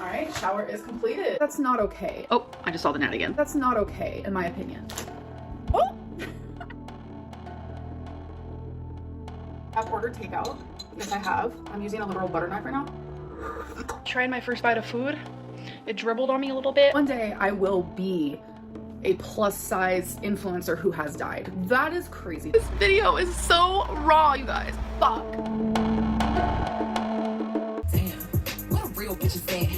right, shower is completed. That's not okay. Oh, I just saw the net again. That's not okay, in my opinion. Oh! I've ordered takeout. Yes, I have. I'm using a literal butter knife right now. Tried my first bite of food. It dribbled on me a little bit. One day I will be a plus size influencer who has died. That is crazy. This video is so raw, you guys. Fuck. Damn, what a real bitch is that?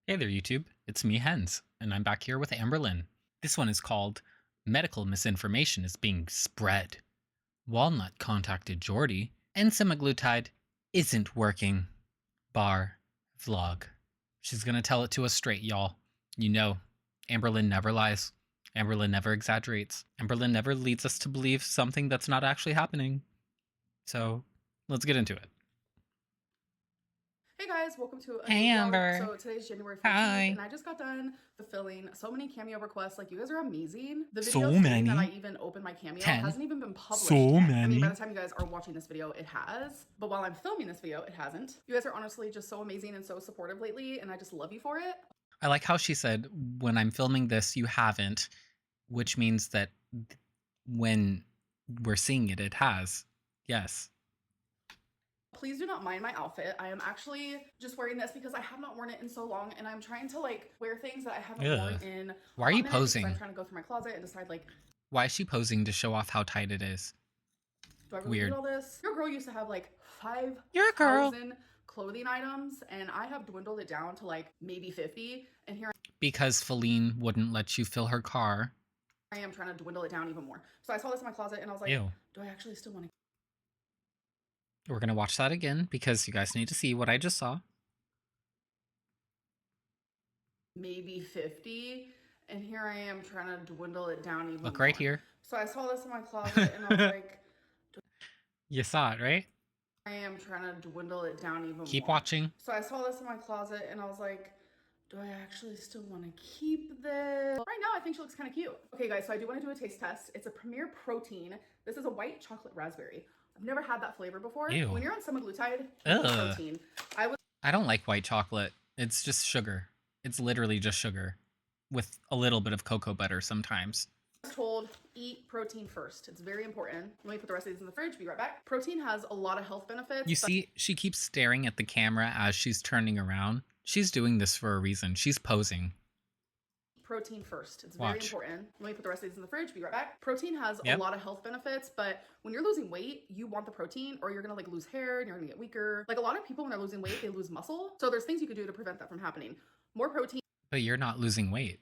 Hey there, YouTube. It's me, Hens, and I'm back here with Amberlynn. This one is called Medical Misinformation is Being Spread. Walnut contacted Jordy, and semaglutide isn't working. Bar vlog. She's gonna tell it to us straight, y'all. You know, Amberlynn never lies. Amberlynn never exaggerates. Amberlynn never leads us to believe something that's not actually happening. So, let's get into it. Hey guys, welcome to a Hey, new vlog. Amber. So today's January 14th, Hi. and I just got done fulfilling so many cameo requests. Like, you guys are amazing. The So video stating many. that I even opened my cameo 10. hasn't even been published So yet. I many. mean, by the time you guys are watching this video, it has. But while I'm filming this video, it hasn't. You guys are honestly just so amazing and so supportive lately, and I just love you for it. I like how she said, when I'm filming this, you haven't, which means that when we're seeing it, it has. Yes. Please do not mind my outfit. I am actually just wearing this because I have not worn it in so long, and I'm trying to like wear things that I haven't Ugh. worn in. Why are you a minute because posing? I'm trying to go through my closet and decide like, Why is she posing to show off how tight it is? do I really Weird. need all this? Your girl used to have like Your girl. 5,000 clothing items, and I have dwindled it down to like maybe 50. And here Because Feline wouldn't let you fill her car. I am trying to dwindle it down even more. So I saw this in my closet, and I was like, Ew. do I actually still want to? We're going to watch that again because you guys need to see what I just saw. Maybe 50. And here I am trying to dwindle it down even Look more. right here. So I saw this in my closet, and I was like, You saw it, right? I am trying to dwindle it down even more. Keep watching. So I saw this in my closet, and I was like, do I actually still want to keep this? Right now, I think she looks kind of cute. Okay, guys, so I do want to do a taste test. It's a Premier Protein. This is a white chocolate raspberry. I've never had that flavor before. Ew. When you're on semaglutide, Ugh. protein. I was I don't like white chocolate. It's just sugar. It's literally just sugar with a little bit of cocoa butter sometimes. told, eat protein first. It's very important. Let me put the rest of these in the fridge. Be right back. Protein has a lot of health benefits. You see, she keeps staring at the camera as she's turning around. She's doing this for a reason. She's posing. Protein first. It's Watch. very important. Let me put the rest of these in the fridge. Be right back. Protein has Yep. a lot of health benefits, but when you're losing weight, you want the protein or you're gonna like lose hair and you're gonna get weaker. Like a lot of people when they're losing weight, they lose muscle. So there's things you could do to prevent that from happening. More protein. But you're not losing weight.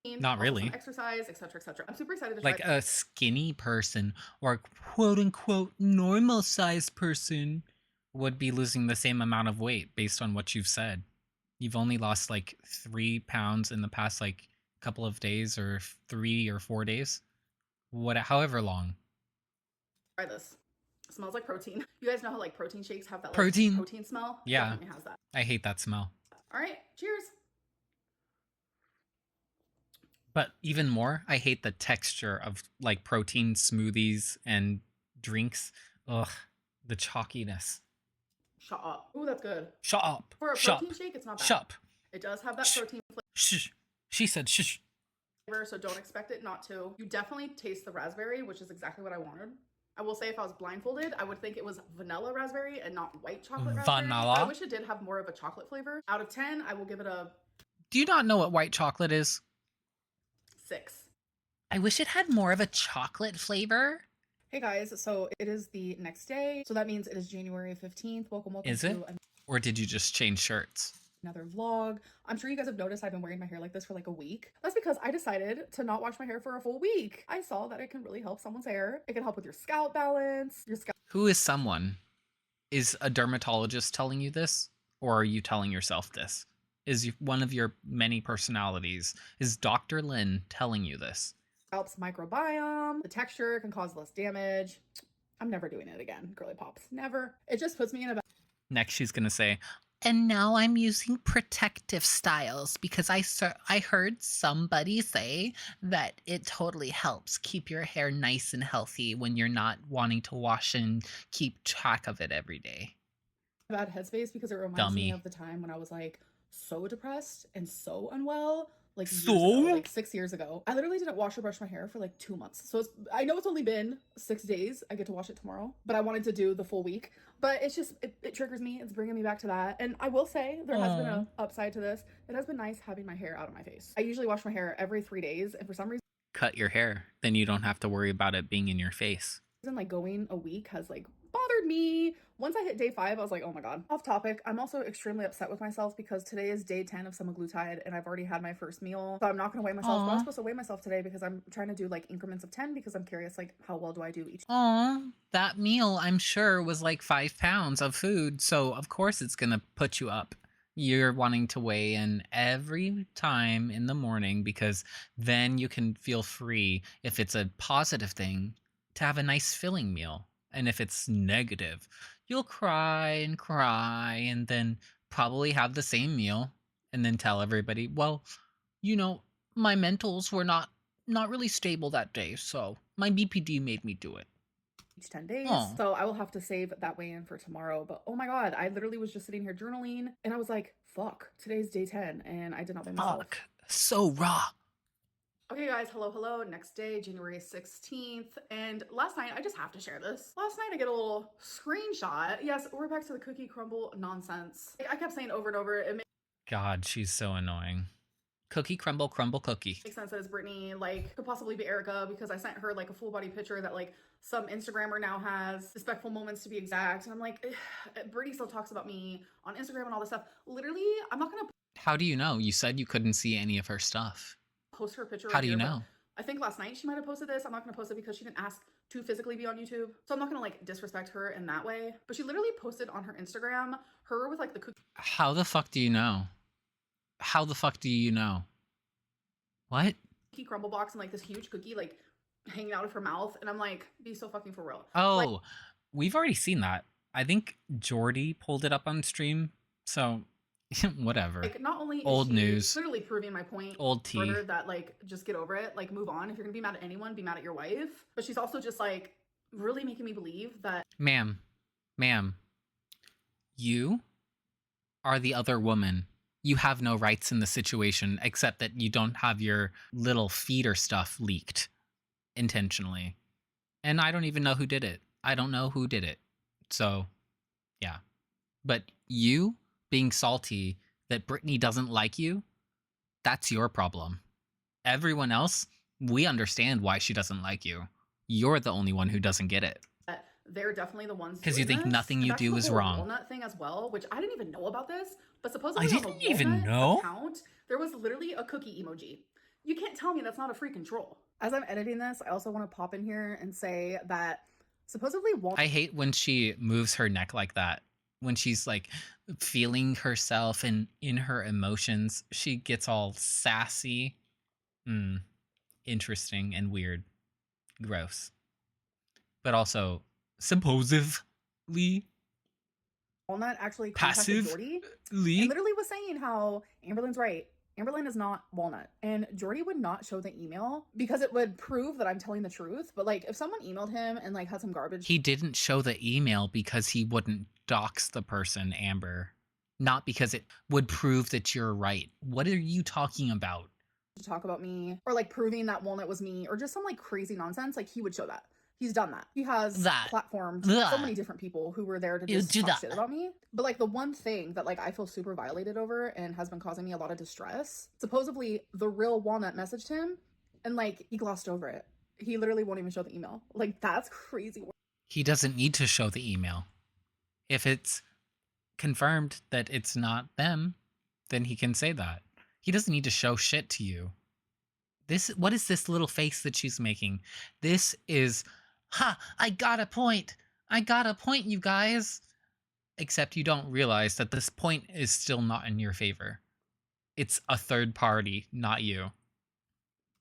Not also really. some exercise, etc., etc. I'm super excited to Like try. a skinny person or a quote unquote normal sized person would be losing the same amount of weight based on what you've said. You've only lost like 3 pounds in the past like couple of days or 3 or 4 days. However long. Try this. It smells like protein. You guys know how like protein shakes have that like, Protein? protein smell? It Yeah. definitely has that. I hate that smell. All right, cheers. But even more, I hate the texture of like protein smoothies and drinks. Ugh, the chalkiness. Shut up. Ooh, that's good. Shut up. For a Shut protein up. shake, it's not bad. Shut up. It does have that Shh. protein Shh. She said shh. flavor, so don't expect it not to. You definitely taste the raspberry, which is exactly what I wanted. I will say if I was blindfolded, I would think it was vanilla raspberry and not white chocolate raspberry. Vanilla? I wish it did have more of a chocolate flavor. Out of 10, I will give it a Do you not know what white chocolate is? 6. I wish it had more of a chocolate flavor. Hey guys, so it is the next day. So that means it is January 15th. Welcome Is it? Or did you just change shirts? another vlog. I'm sure you guys have noticed I've been wearing my hair like this for like a week. That's because I decided to not wash my hair for a full week. I saw that it can really help someone's hair. It can help with your scalp balance, your scalp Who is someone? Is a dermatologist telling you this? Or are you telling yourself this? Is one of your many personalities? Is Dr. Lynn telling you this? scalp's microbiome. The texture can cause less damage. I'm never doing it again, girly pops. Never. It just puts me in a Next, she's going to say, and now I'm using protective styles because I heard somebody say that it totally helps keep your hair nice and healthy when you're not wanting to wash and keep track of it every day. bad headspace because it reminds me Dummy. of the time when I was like so depressed and so unwell. Like years So? ago, like 6 years ago. I literally didn't wash or brush my hair for like 2 months. So I know it's only been 6 days. I get to wash it tomorrow, but I wanted to do the full week. But it's just, it triggers me. It's bringing me back to that. And I will say there has been an upside to this. It has been nice having my hair out of my face. I usually wash my hair every 3 days. And for some reason, Cut your hair. Then you don't have to worry about it being in your face. like going a week has like bothered me. Once I hit day 5, I was like, oh my god. Off topic, I'm also extremely upset with myself because today is day 10 of semaglutide and I've already had my first meal. So I'm not gonna weigh myself. But I'm supposed to weigh myself today because I'm trying to do like increments of 10 because I'm curious like how well do I do each. Aw, that meal I'm sure was like 5 pounds of food, so of course it's gonna put you up. You're wanting to weigh in every time in the morning because then you can feel free, if it's a positive thing, to have a nice filling meal. And if it's negative, you'll cry and then probably have the same meal and then tell everybody, well, my mentals were not really stable that day, so my BPD made me do it. Each 10 days. Aw. So I will have to save that weigh-in for tomorrow. But oh my god, I literally was just sitting here journaling and I was like, fuck, today's day 10 and I did not weigh myself. Fuck, so raw. Okay guys, hello. Next day, January 16th. And last night, I just have to share this. Last night I get a little screenshot. Yes, we're back to the cookie crumble nonsense. I kept saying over and over, it God, she's so annoying. Cookie crumble cookie. makes sense that it's Brittany, like could possibly be Erica because I sent her like a full body picture that like some Instagrammer now has, respectful moments to be exact. And I'm like, Brittany still talks about me on Instagram and all this stuff. Literally, I'm not gonna How do you know? You said you couldn't see any of her stuff. post her picture. How do you know? I think last night she might have posted this. I'm not gonna post it because she didn't ask to physically be on YouTube. So I'm not gonna like disrespect her in that way. But she literally posted on her Instagram, her with like the cookie. How the fuck do you know? How the fuck do you know? What? Cookie crumble box and like this huge cookie like hanging out of her mouth. And I'm like, be so fucking for real. Oh, Like, we've already seen that. I think Jordy pulled it up on stream. So, whatever. like not only is Old she news. literally proving my point Old tea. further that like just get over it, like move on. If you're gonna be mad at anyone, be mad at your wife. But she's also just like really making me believe that Ma'am, you are the other woman. You have no rights in the situation except that you don't have your little feeder stuff leaked intentionally. And I don't even know who did it. I don't know who did it. So, yeah. But you being salty that Brittany doesn't like you, that's your problem. Everyone else, we understand why she doesn't like you. You're the only one who doesn't get it. they're definitely the ones 'Cause you doing think this. nothing And you back to do the is whole wrong. Walnut thing as well, which I didn't even know about this, but supposedly I on didn't the even Walnut know? account, there was literally a cookie emoji. You can't tell me that's not a freaking troll. As I'm editing this, I also want to pop in here and say that supposedly Walnut I hate when she moves her neck like that. When she's like feeling herself and in her emotions, she gets all sassy. Interesting and weird. Gross. But also supposedly actually contacted Jordy and literally was saying how Amberlynn's right. Amberlynn is not Walnut, and Jordy would not show the email because it would prove that I'm telling the truth. But like, if someone emailed him and like had some garbage, He didn't show the email because he wouldn't dox the person, Amber. Not because it would prove that you're right. What are you talking about? to talk about me or like proving that Walnut was me or just some like crazy nonsense, like he would show that. He's done that. He has That. platformed That. so many different people who were there to You just do talk that. shit about me. But like the one thing that like I feel super violated over and has been causing me a lot of distress, supposedly the real Walnut messaged him and like he glossed over it. He literally won't even show the email. Like that's crazy. He doesn't need to show the email. If it's confirmed that it's not them, then he can say that. He doesn't need to show shit to you. What is this little face that she's making? This is, I got a point. I got a point, you guys. Except you don't realize that this point is still not in your favor. It's a third party, not you.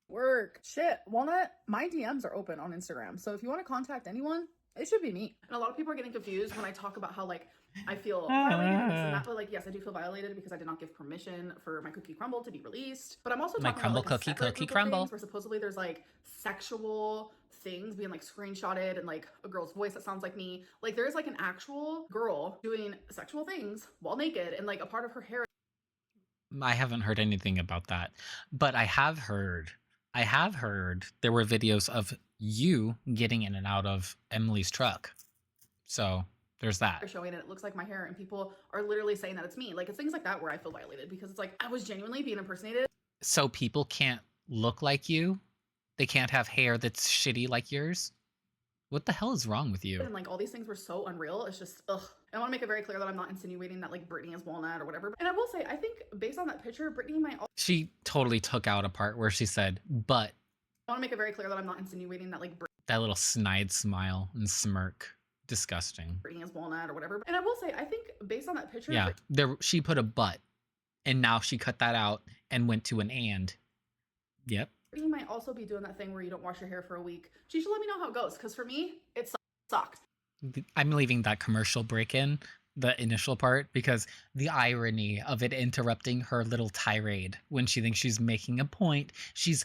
Work. Shit. Walnut, my DMs are open on Instagram. So if you want to contact anyone, it should be me. And a lot of people are getting confused when I talk about how like I feel violated and this and that. But like, yes, I do feel violated because I did not give permission for my cookie crumble to be released. But I'm also My talking crumble about like, a cookie, separate cookie group of crumble. things where supposedly there's like sexual things being like screenshotted and like a girl's voice that sounds like me. Like there's like an actual girl doing sexual things while naked and like a part of her hair I haven't heard anything about that. But I have heard there were videos of you getting in and out of Emily's truck. So there's that. showing it. It looks like my hair, and people are literally saying that it's me. Like, it's things like that where I feel violated because it's like I was genuinely being impersonated. So people can't look like you? They can't have hair that's shitty like yours? What the hell is wrong with you? And like all these things were so unreal. It's just ugh. I want to make it very clear that I'm not insinuating that like Brittany is walnut or whatever. And I will say, I think based on that picture, Brittany might also. She totally took out a part where she said, but. I want to make it very clear that I'm not insinuating that like that little snide smile and smirk. Disgusting. Brittany is walnut or whatever. And I will say, I think based on that picture. Yeah, there she put a but, and now she cut that out and went to an and. Yep. Brittany might also be doing that thing where you don't wash your hair for a week. She should let me know how it goes, because for me, it sucked. I'm leaving that commercial break in, the initial part, because the irony of it interrupting her little tirade when she thinks she's making a point. She's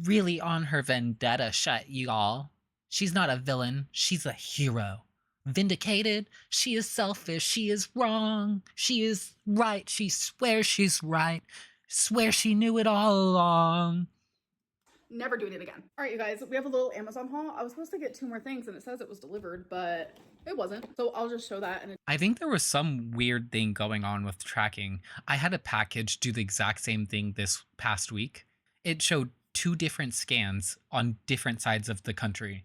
really on her vendetta shut, y'all. She's not a villain. She's a hero. Vindicated. She is selfish. She is wrong. She is right. She swears she's right. Swears she knew it all along. Never doing it again. All right, you guys, we have a little Amazon haul. I was supposed to get 2 more things and it says it was delivered, but it wasn't. So I'll just show that. And I think there was some weird thing going on with tracking. I had a package do the exact same thing this past week. It showed 2 different scans on different sides of the country,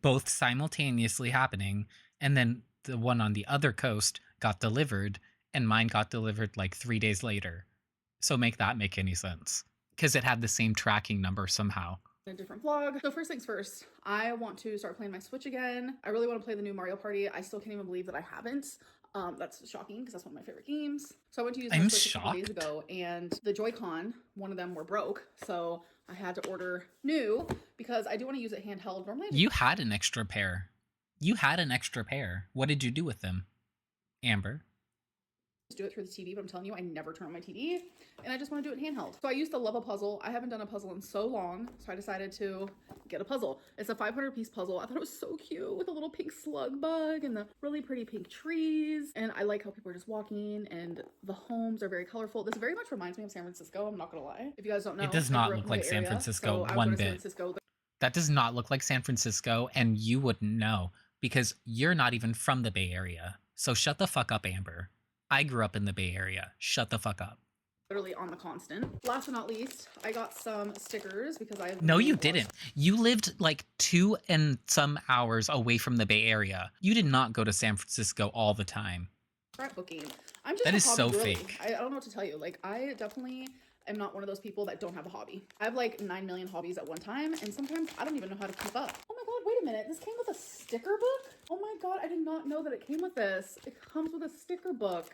both simultaneously happening. And then the one on the other coast got delivered and mine got delivered like 3 days later. So make that make any sense. Because it had the same tracking number somehow. a different vlog. So first things first, I want to start playing my Switch again. I really want to play the new Mario Party. I still can't even believe that I haven't. That's shocking because that's one of my favorite games. So I went to use my Switch a couple days ago and the Joy-Con, one of them were broke. So I had to order new because I do want to use it handheld. Normally you had an extra pair. You had an extra pair. What did you do with them, Amber? Do it through the TV, but I'm telling you, I never turn on my TV and I just want to do it handheld. So I used to love a puzzle. I haven't done a puzzle in so long, so I decided to get a puzzle. It's a 500-piece puzzle. I thought it was so cute with a little pink slug bug and the really pretty pink trees, and I like how people are just walking and the homes are very colorful. This very much reminds me of San Francisco, I'm not gonna lie. If you guys don't know, it does not look like San Francisco one bit. That does not look like San Francisco, and you wouldn't know because you're not even from the Bay Area. So shut the fuck up, Amber. I grew up in the Bay Area. Shut the fuck up. Literally on the constant. Last but not least, I got some stickers because I... No, you didn't. You lived like 2 and some hours away from the Bay Area. You did not go to San Francisco all the time. Scrapbooking. I'm just that is so girly. fake. I don't know what to tell you. Like, I definitely am not one of those people that don't have a hobby. I have like 9 million hobbies at one time, and sometimes I don't even know how to keep up. Oh my god, wait a minute. This came with a sticker book? Oh my god, I did not know that it came with this. It comes with a sticker book.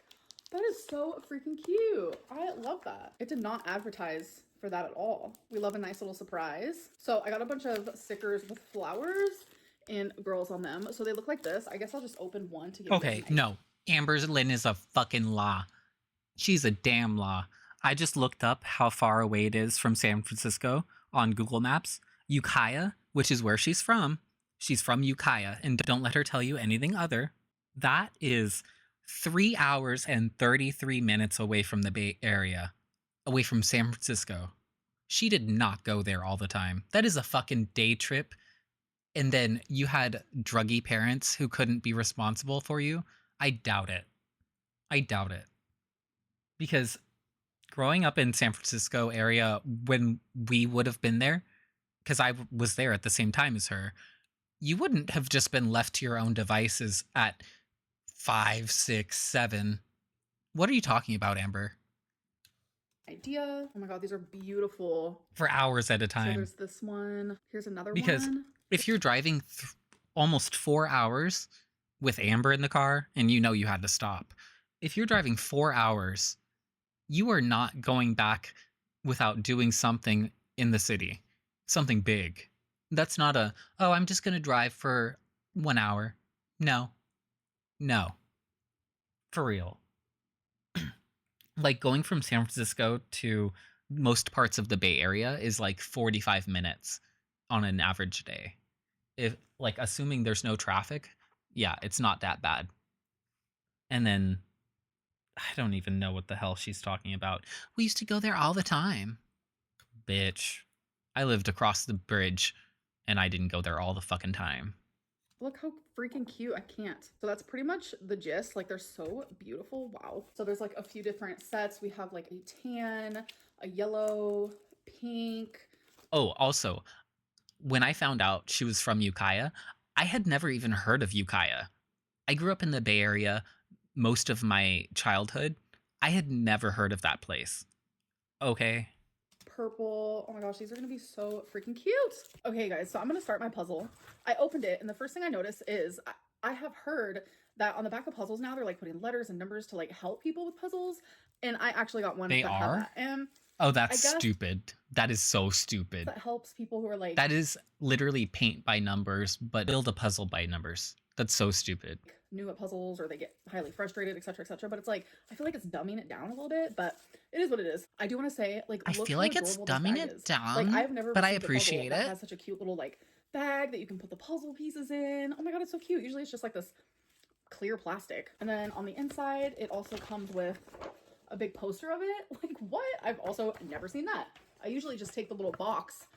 That is so freaking cute. I love that. It did not advertise for that at all. We love a nice little surprise. So I got a bunch of stickers with flowers and girls on them. So they look like this. I guess I'll just open one to get Okay, no. Amberlynn is a fucking law. She's a damn law. I just looked up how far away it is from San Francisco on Google Maps. Ukiah, which is where she's from. She's from Ukiah, and don't let her tell you anything other. That is 3 hours and 33 minutes away from the Bay Area, away from San Francisco. She did not go there all the time. That is a fucking day trip. And then you had druggy parents who couldn't be responsible for you. I doubt it. I doubt it. Because growing up in San Francisco area when we would have been there, because I was there at the same time as her, you wouldn't have just been left to your own devices at 5, 6, 7. What are you talking about, Amber? Idea. Oh my god, these are beautiful. For hours at a So time. there's this one. Here's another Because one. if you're driving almost 4 hours with Amber in the car, and you know you had to stop, if you're driving 4 hours, you are not going back without doing something in the city, something big. That's not a, oh, I'm just going to drive for 1 hour. No. No. For real. Like going from San Francisco to most parts of the Bay Area is like 45 minutes on an average day. If like assuming there's no traffic, yeah, it's not that bad. And then I don't even know what the hell she's talking about. We used to go there all the time. Bitch. I lived across the bridge, and I didn't go there all the fucking time. Look how freaking cute. I can't. So that's pretty much the gist. Like, they're so beautiful. Wow. So there's like a few different sets. We have like a tan, a yellow, pink. Oh, also, when I found out she was from Ukiah, I had never even heard of Ukiah. I grew up in the Bay Area most of my childhood. I had never heard of that place. Okay. Purple. Oh my gosh, these are gonna be so freaking cute. Okay, guys, so I'm gonna start my puzzle. I opened it, and the first thing I noticed is I have heard that on the back of puzzles now they're like putting letters and numbers to like help people with puzzles, and I actually got one They that are? had that. And Oh, that's I guess stupid. That is so stupid. that helps people who are like That is literally paint by numbers, but build a puzzle by numbers. That's so stupid. new at puzzles, or they get highly frustrated, etc., etc. But it's like I feel like it's dumbing it down a little bit, but it is what it is. I do want to say, like, I look feel how like it's adorable this dumbing bag it is. down, Like, I've never but I received a puzzle appreciate that it. has such a cute little like bag that you can put the puzzle pieces in. Oh my god, it's so cute. Usually it's just like this clear plastic. And then on the inside, it also comes with a big poster of it. Like, what? I've also never seen that. I usually just take the little box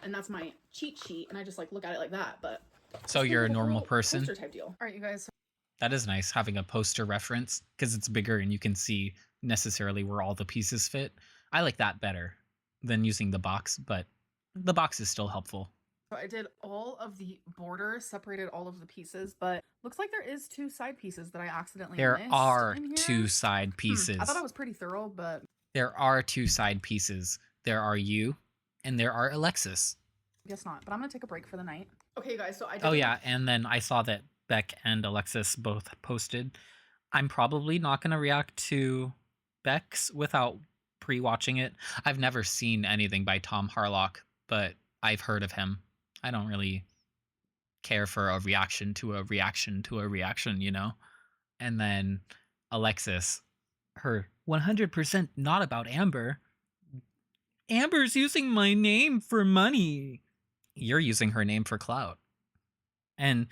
and that's my cheat sheet, and I just like look at it like that. But So this you're a came with normal little person? poster type deal. All right, you guys. That is nice, having a poster reference, because it's bigger and you can see necessarily where all the pieces fit. I like that better than using the box, but the box is still helpful. So I did all of the border, separated all of the pieces, but looks like there is 2 side pieces that I accidentally There missed are in here. 2 side pieces. I thought I was pretty thorough, but There are 2 side pieces. There are you, and there are Alexis. I guess not. But I'm gonna take a break for the night. Okay, you guys. So I did. Oh yeah, and then I saw that Beck and Alexis both posted. I'm probably not going to react to Beck's without pre-watching it. I've never seen anything by Tom Harlock, but I've heard of him. I don't really care for a reaction to a reaction to a reaction, you know? And then Alexis, her 100% not about Amber. Amber's using my name for money. You're using her name for clout. And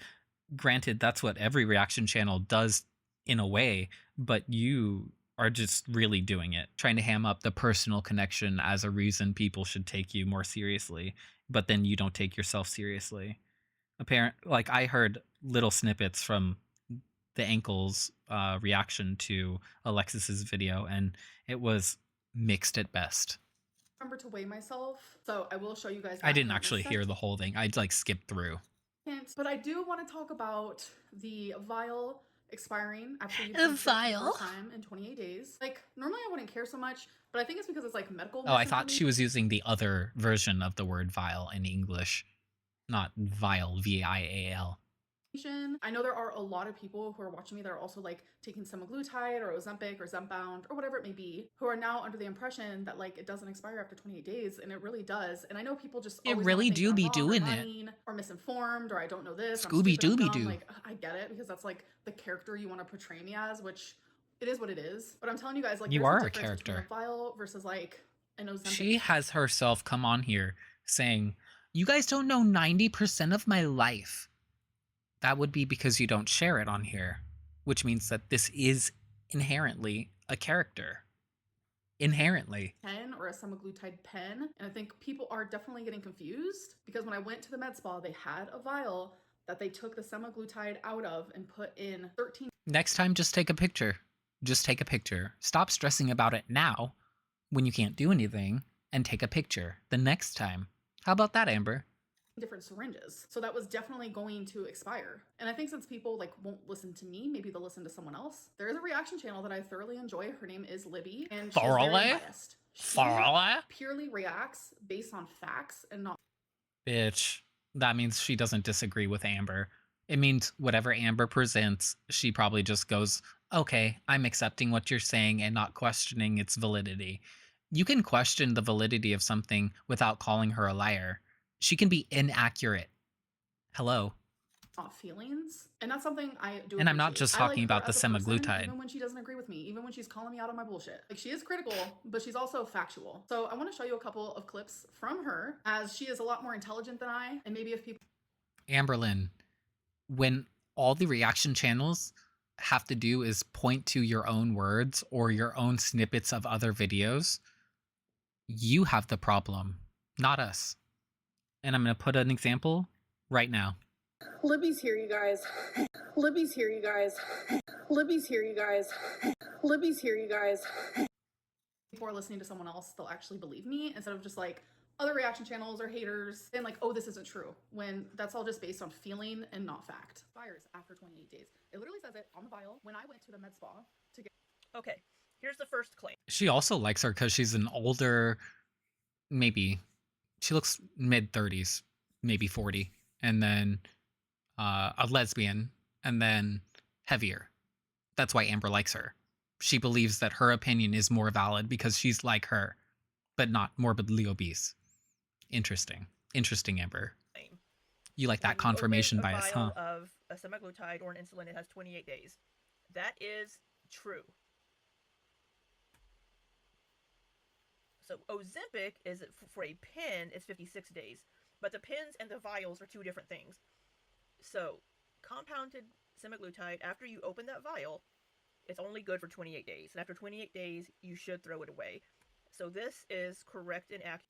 granted, that's what every reaction channel does in a way, but you are just really doing it, trying to ham up the personal connection as a reason people should take you more seriously, but then you don't take yourself seriously. Like, I heard little snippets from the Ankles reaction to Alexis's video, and it was mixed at best. Remember to weigh myself, so I will show you guys. I didn't actually hear the whole thing. I'd like skip through. But I do want to talk about the vial expiring after you've A been sick for the vial? first time in 28 days. Like, normally I wouldn't care so much, but I think it's because it's like medical. Oh, I thought she was using the other version of the word vial in English, not vial, V-I-A-L. I know there are a lot of people who are watching me that are also like taking semaglutide or Ozempic or Zepbound or whatever it may be, who are now under the impression that like it doesn't expire after 28 days, and it really does. And I know people just It always really wanna think do I'm be wrong or doing it. lying or misinformed, or I don't know this. I'm Scooby stupid, I'm Dooby dumb. Doo. Like, I get it, because that's like the character you want to portray me as, which it is what it is. But I'm telling you guys, like, You there's are a difference between character. a vial versus like an Ozempic. She has herself come on here saying, you guys don't know 90% of my life. That would be because you don't share it on here, which means that this is inherently a character. Inherently. Pen or a semaglutide pen, and I think people are definitely getting confused, because when I went to the med spa, they had a vial that they took the semaglutide out of and put in 13 Next time, just take a picture. Just take a picture. Stop stressing about it now when you can't do anything, and take a picture the next time. How about that, Amber? different syringes. So that was definitely going to expire. And I think since people like won't listen to me, maybe they'll listen to someone else. There is a reaction channel that I thoroughly enjoy. Her name is Libby, and she's very biased. She purely reacts based on facts and not. Bitch. That means she doesn't disagree with Amber. It means whatever Amber presents, she probably just goes, okay, I'm accepting what you're saying and not questioning its validity. You can question the validity of something without calling her a liar. She can be inaccurate. Hello. Feelings, and that's something I do. And I'm not appreciate. just I talking like her about the as a person, semaglutide. even when she doesn't agree with me, even when she's calling me out on my bullshit. Like, she is critical, but she's also factual. So I want to show you a couple of clips from her, as she is a lot more intelligent than I, and maybe if people. Amberlynn, when all the reaction channels have to do is point to your own words or your own snippets of other videos, you have the problem, not us. And I'm going to put an example right now. Libby's here, you guys. Libby's here, you guys. Libby's here, you guys. Libby's here, you guys. Before listening to someone else, they'll actually believe me instead of just like other reaction channels or haters and like, oh, this isn't true, when that's all just based on feeling and not fact. Expires after 28 days. It literally says it on the vial. When I went to the med spa to get. Okay, here's the first claim. She also likes her because she's an older, maybe, she looks mid-30s, maybe 40, and then a lesbian, and then heavier. That's why Amber likes her. She believes that her opinion is more valid because she's like her, but not morbidly obese. Interesting. Interesting, Amber. You like that confirmation bias, huh? Of a semaglutide or an insulin, it has 28 days. That is true. So Ozempic is for a pen is 56 days, but the pens and the vials are two different things. So compounded semaglutide, after you open that vial, it's only good for 28 days. And after 28 days, you should throw it away. So this is correct and accurate.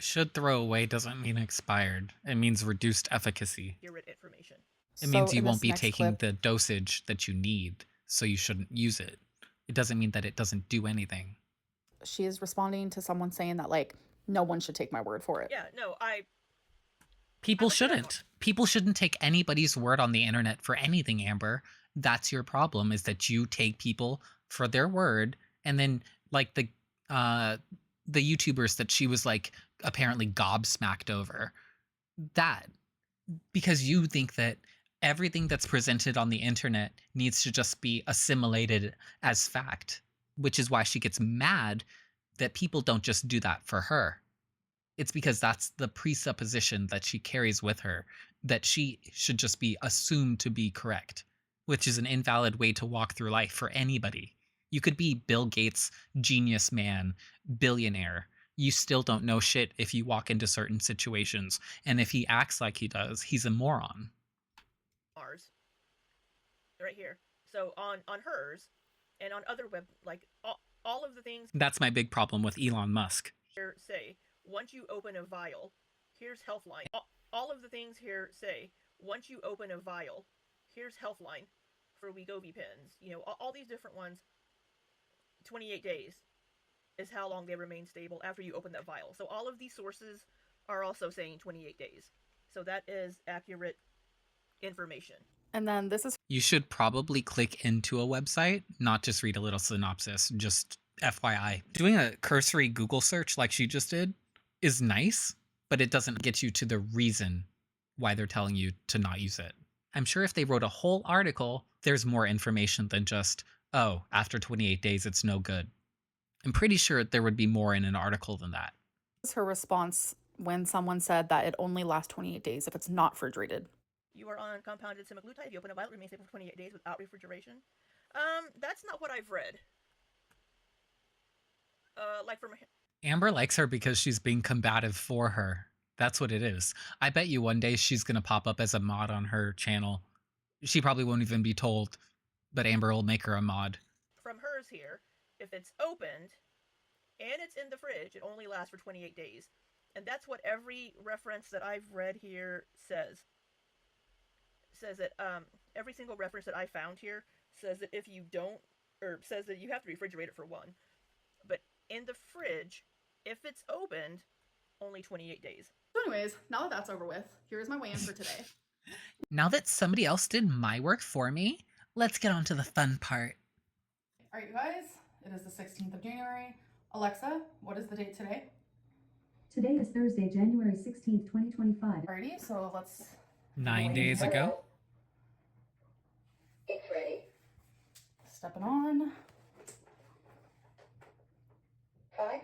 Should throw away doesn't mean expired. It means reduced efficacy. Information. It means you won't be taking the dosage that you need, so you shouldn't use it. It doesn't mean that it doesn't do anything. She is responding to someone saying that, like, no one should take my word for it. Yeah, no, People shouldn't. People shouldn't take anybody's word on the internet for anything, Amber. That's your problem, is that you take people for their word, and then, like, the YouTubers that she was, like, apparently gobsmacked over. That. Because you think that everything that's presented on the internet needs to just be assimilated as fact, which is why she gets mad that people don't just do that for her. It's because that's the presupposition that she carries with her, that she should just be assumed to be correct, which is an invalid way to walk through life for anybody. You could be Bill Gates, genius man, billionaire. You still don't know shit if you walk into certain situations. And if he acts like he does, he's a moron. Ours. Right here. So on hers and on other web, like all of the things. That's my big problem with Elon Musk. Here say, once you open a vial, here's Healthline. All of the things here say, once you open a vial, here's Healthline for Wegovy pens. You know, all these different ones. 28 days is how long they remain stable after you open that vial. So all of these sources are also saying 28 days. So that is accurate information. And then this is... You should probably click into a website, not just read a little synopsis, just FYI. Doing a cursory Google search like she just did is nice, but it doesn't get you to the reason why they're telling you to not use it. I'm sure if they wrote a whole article, there's more information than just, oh, after 28 days, it's no good. I'm pretty sure there would be more in an article than that. This is her response when someone said that it only lasts 28 days if it's not refrigerated. You are on compounded semaglutide. If you open a vial, it remains stable for 28 days without refrigeration. That's not what I've read. Like from... Amber likes her because she's being combative for her. That's what it is. I bet you one day she's going to pop up as a mod on her channel. She probably won't even be told, but Amber will make her a mod. From hers here, if it's opened and it's in the fridge, it only lasts for 28 days. And that's what every reference that I've read here says. Says that every single reference that I found here says that if you don't, or says that you have to refrigerate it for one. But in the fridge, if it's opened, only 28 days. So anyways, now that that's over with, here's my weigh-in for today. Now that somebody else did my work for me, let's get on to the fun part. All right, you guys, it is the 16th of January. Alexa, what is the date today? Today is Thursday, January 16th, 2025. Alrighty, so let's... 9 days ago. It's ready. Stepping on. 504.8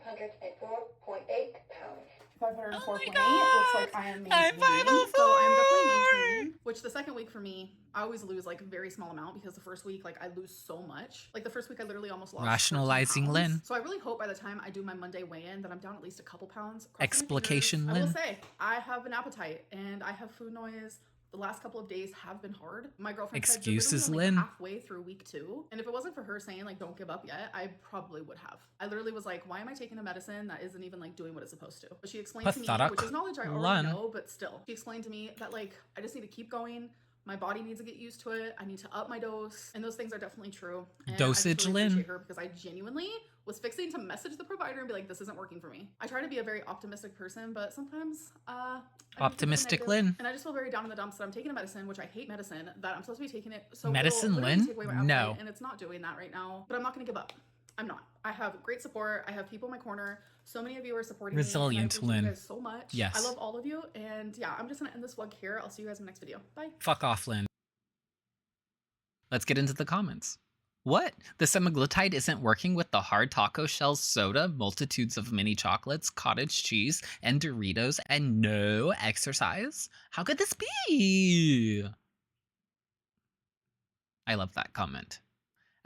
pounds. 504.8. Oh Looks my like I am I'm maintaining. 504. So I'm definitely maintaining. Which the second week for me, I always lose like a very small amount because the first week, like I lose so much. Like the first week I literally almost lost 13 Rationalizing pounds. Lynn. So I really hope by the time I do my Monday weigh-in that I'm down at least a couple pounds. Explication I will Lynn. say, I have an appetite and I have food noise The last couple of days have been hard. My girlfriend said Excuses, you're literally Lynn. only halfway through week 2. And if it wasn't for her saying like, don't give up yet, I probably would have. I literally was like, why am I taking a medicine that isn't even like doing what it's supposed to? But she explained to me, which is knowledge I already know, but still. She explained to me that like, I just need to keep going. My body needs to get used to it. I need to up my dose. And those things are definitely true. And Dosage, I just really Lynn. appreciate her because I genuinely was fixing to message the provider and be like, this isn't working for me. I try to be a very optimistic person, but sometimes Optimistic Lynn. And I just feel very down in the dumps that I'm taking a medicine, which I hate medicine, that I'm supposed to be taking it. So Medicine, Lynn? No. And it's not doing that right now. But I'm not gonna give up. I'm not. I have great support. I have people in my corner. So many of you are supporting Resilient, me. Lynn. You guys so much. Yes. I love all of you. And yeah, I'm just gonna end this vlog here. I'll see you guys in the next video. Bye. Fuck off, Lynn. Let's get into the comments. What? The semaglutide isn't working with the hard taco shells, soda, multitudes of mini chocolates, cottage cheese, and Doritos, and no exercise? How could this be? I love that comment.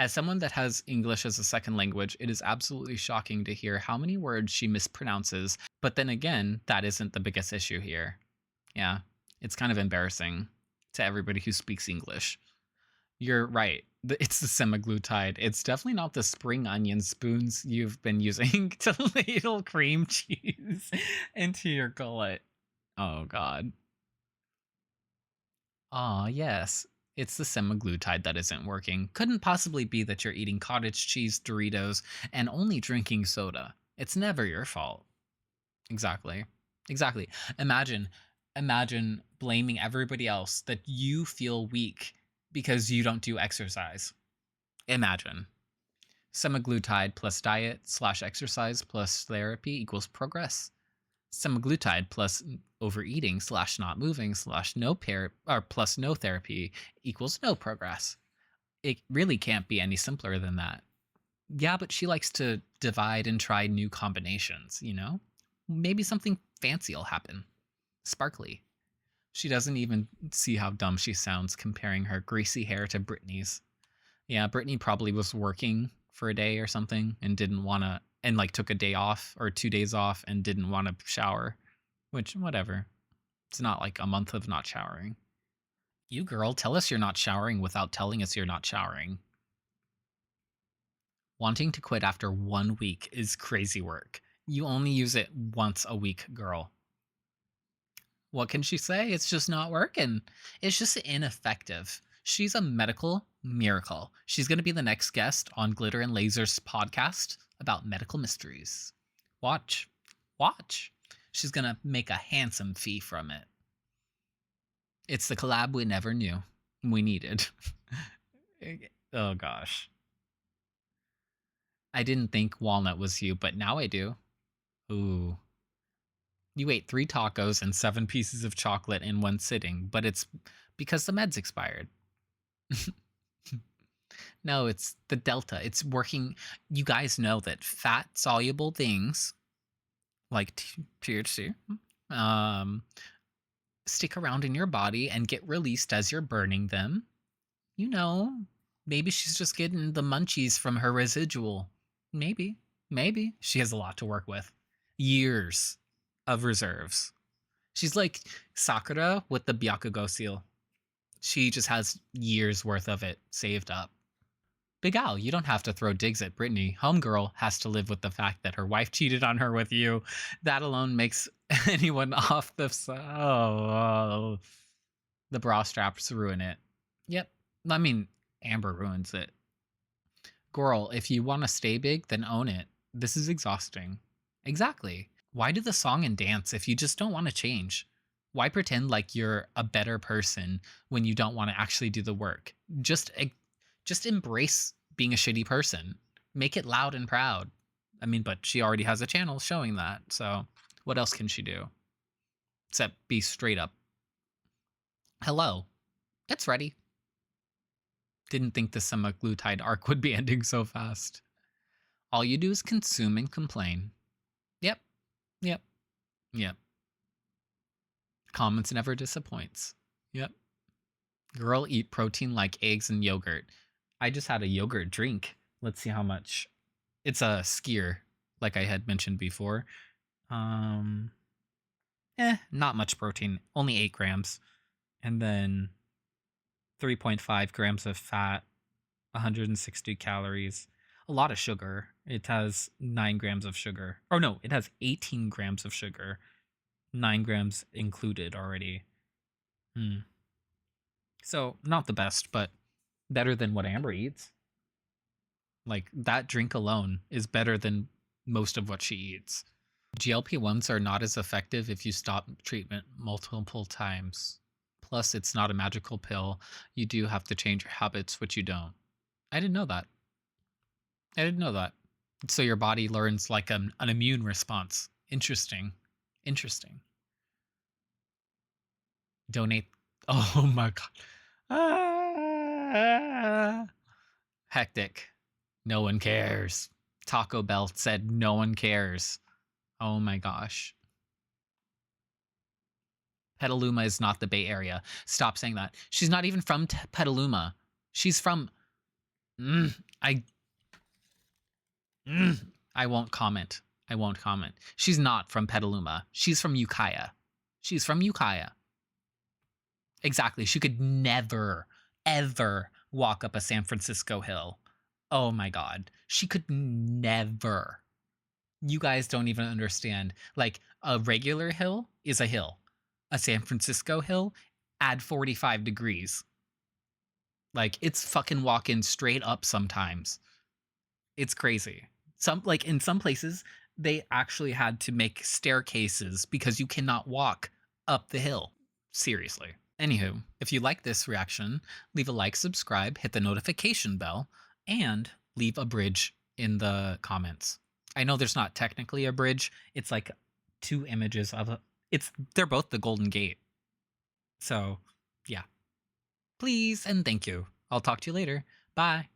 As someone that has English as a second language, it is absolutely shocking to hear how many words she mispronounces, but then again, that isn't the biggest issue here. Yeah, it's kind of embarrassing to everybody who speaks English. You're right. It's the semaglutide. It's definitely not the spring onion spoons you've been using to ladle cream cheese into your gullet. Oh, God. Ah, yes. It's the semaglutide that isn't working. Couldn't possibly be that you're eating cottage cheese, Doritos, and only drinking soda. It's never your fault. Exactly. Exactly. Imagine blaming everybody else that you feel weak because you don't do exercise. Imagine. Semaglutide plus diet / exercise plus therapy equals progress. Semaglutide plus overeating / not moving / plus no therapy equals no progress. It really can't be any simpler than that. Yeah, but she likes to divide and try new combinations, you know? Maybe something fancy will happen. Sparkly. She doesn't even see how dumb she sounds comparing her greasy hair to Britney's. Yeah, Britney probably was working for a day or something and didn't want to, and like took a day off or 2 days off and didn't want to shower, which, whatever. It's not like a month of not showering. You girl, tell us you're not showering without telling us you're not showering. Wanting to quit after 1 week is crazy work. You only use it once a week, girl. What can she say? It's just not working. It's just ineffective. She's a medical miracle. She's going to be the next guest on Glitter and Lasers podcast about medical mysteries. Watch. Watch. She's going to make a handsome fee from it. It's the collab we never knew we needed. Oh, gosh. I didn't think walnut was you, but now I do. Ooh. You ate 3 tacos and 7 pieces of chocolate in one sitting, but it's because the meds expired. No, it's the Delta. It's working. You guys know that fat-soluble things, like THC, stick around in your body and get released as you're burning them. You know, maybe she's just getting the munchies from her residual. Maybe. She has a lot to work with. Years of reserves. She's like Sakura with the Byakugo seal. She just has years worth of it saved up. Big Al, you don't have to throw digs at Britney. Homegirl has to live with the fact that her wife cheated on her with you. That alone makes anyone off the... the bra straps ruin it. Yep. I mean, Amber ruins it. Girl, if you want to stay big, then own it. This is exhausting. Exactly. Why do the song and dance if you just don't want to change? Why pretend like you're a better person when you don't want to actually do the work? Just embrace being a shitty person. Make it loud and proud. I mean, but she already has a channel showing that, so what else can she do? Except be straight up. Hello. It's ready. Didn't think the semaglutide arc would be ending so fast. All you do is consume and complain. Yep. Comments never disappoints. Yep. Girl, eat protein like eggs and yogurt. I just had a yogurt drink. Let's see how much. It's a skier, like I had mentioned before. Not much protein. Only 8 grams. And then 3.5 grams of fat, 160 calories, a lot of sugar. It has 9 grams of sugar. Or no, it has 18 grams of sugar, 9 grams included already. So, not the best, but better than what Amber eats. Like, that drink alone is better than most of what she eats. GLP-1s are not as effective if you stop treatment multiple times. Plus, it's not a magical pill. You do have to change your habits, which you don't. I didn't know that. I didn't know that. So your body learns like an immune response. Interesting. Interesting. Donate. Oh my God. Ah. Hectic. No one cares. Taco Bell said no one cares. Oh my gosh. Petaluma is not the Bay Area. Stop saying that. She's not even from Petaluma. She's from... I won't comment. I won't comment. She's not from Petaluma. She's from Ukiah. She's from Ukiah. Exactly. She could never, ever walk up a San Francisco hill. Oh my God. She could never. You guys don't even understand. Like, a regular hill is a hill. A San Francisco hill, add 45 degrees. Like, it's fucking walking straight up sometimes. It's crazy. In some places, they actually had to make staircases because you cannot walk up the hill. Seriously. Anywho, if you like this reaction, leave a like, subscribe, hit the notification bell, and leave a bridge in the comments. I know there's not technically a bridge. It's like 2 images of they're both the Golden Gate. So, yeah. Please and thank you. I'll talk to you later. Bye.